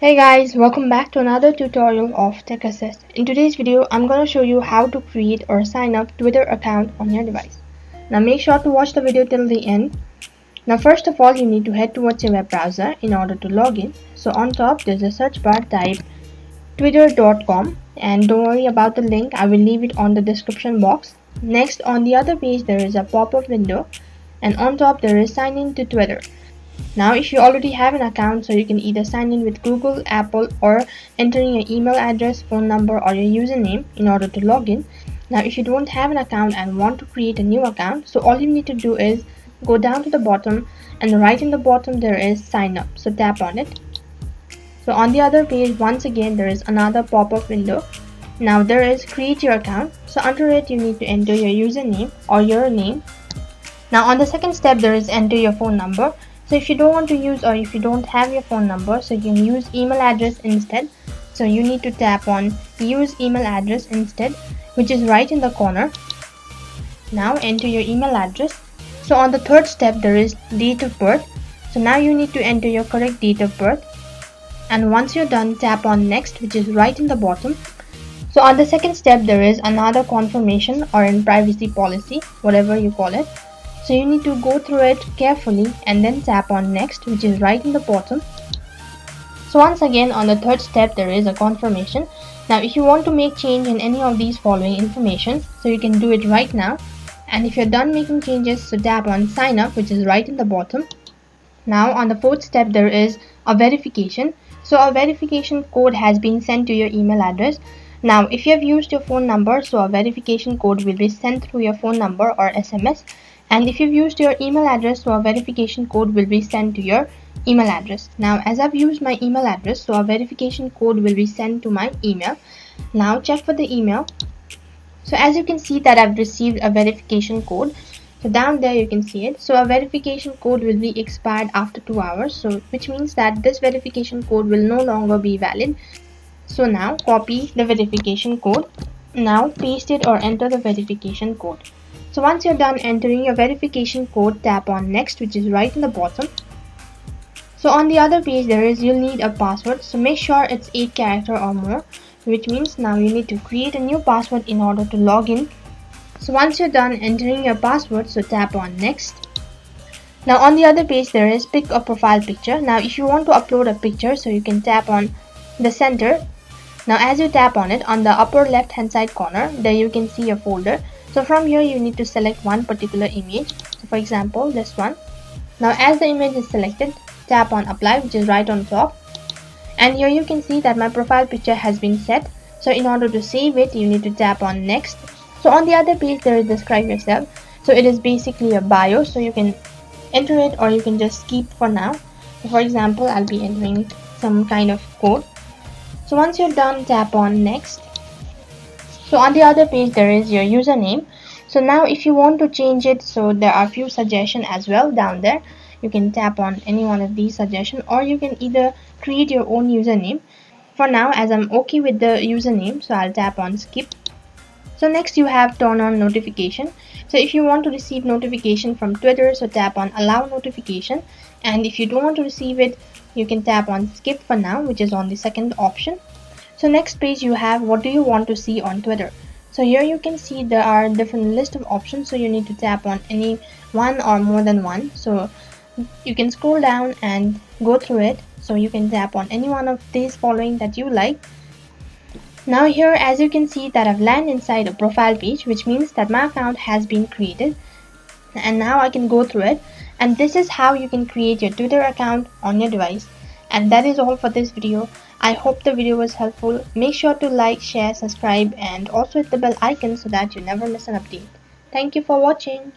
Hey guys, welcome back to another tutorial of Tech Assist. In today's video, I'm going to show you how to create or sign up Twitter account on your device. Now make sure to watch the video till the end. Now first of all, you need to head towards your web browser in order to log in. So on top, there's a search bar, type twitter.com, and don't worry about the link, I will leave it on the description box. Next, on the other page, there is a pop-up window, and on top there is sign in to Twitter. Now if you already have an account, so you can either sign in with Google, Apple, or entering your email address, phone number, or your username in order to log in. Now if you don't have an account and want to create a new account, so all you need to do is go down to the bottom, and right in the bottom there is sign up, so tap on it. So on the other page, once again there is another pop-up window. Now there is create your account, so under it you need to enter your username or your name. Now on the second step there is enter your phone number. So if you don't want to use, or if you don't have your phone number, so you can use email address instead. So you need to tap on use email address instead, which is right in the corner. Now enter your email address. So on the third step there is date of birth. So now you need to enter your correct date of birth, and once you're done, tap on next, which is right in the bottom. So on the second step there is another confirmation or in privacy policy, whatever you call it. So you need to go through it carefully and then tap on next, which is right in the bottom. So once again, on the third step there is a confirmation. Now if you want to make change in any of these following information, so you can do it right now. And if you're done making changes, so tap on sign up, which is right in the bottom. Now on the fourth step there is a verification. So a verification code has been sent to your email address. Now if you have used your phone number, so a verification code will be sent through your phone number or SMS. And if you've used your email address, so a verification code will be sent to your email address. Now as I've used my email address, so a verification code will be sent to my email. Now check for the email. So as you can see that I've received a verification code. So down there you can see it. So a verification code will be expired after 2 hours. So which means that this verification code will no longer be valid. So now copy the verification code. Now paste it or enter the verification code. So once you're done entering your verification code, tap on next, which is right in the bottom. So on the other page you'll need a password. So make sure it's 8 character or more, which means now you need to create a new password in order to log in. So once you're done entering your password, so tap on next. Now on the other page there is pick a profile picture. Now if you want to upload a picture, so you can tap on the center. Now as you tap on it, on the upper left hand side corner, there you can see a folder. So from here you need to select one particular image. So for example this one. Now as the image is selected, tap on apply, which is right on top. And here you can see that my profile picture has been set. So in order to save it, you need to tap on next. So on the other page there is describe yourself. So it is basically a bio, so you can enter it or you can just keep for now. So for example, I'll be entering some kind of code. So once you're done, tap on next. So on the other page there is your username. So now if you want to change it, so there are a few suggestions as well down there. You can tap on any one of these suggestions, or you can either create your own username. For now, as I'm okay with the username, so I'll tap on skip. So next you have turn on notification. So if you want to receive notification from Twitter, so tap on allow notification. And if you don't want to receive it, you can tap on skip for now, which is on the second option. So next page you have what do you want to see on Twitter. So here you can see there are different list of options, so you need to tap on any one or more than one. So you can scroll down and go through it. So you can tap on any one of these following that you like. Now here as you can see that I've landed inside a profile page, which means that my account has been created. And now I can go through it. And this is how you can create your Twitter account on your device. And that is all for this video. I hope the video was helpful. Make sure to like, share, subscribe, and also hit the bell icon so that you never miss an update. Thank you for watching.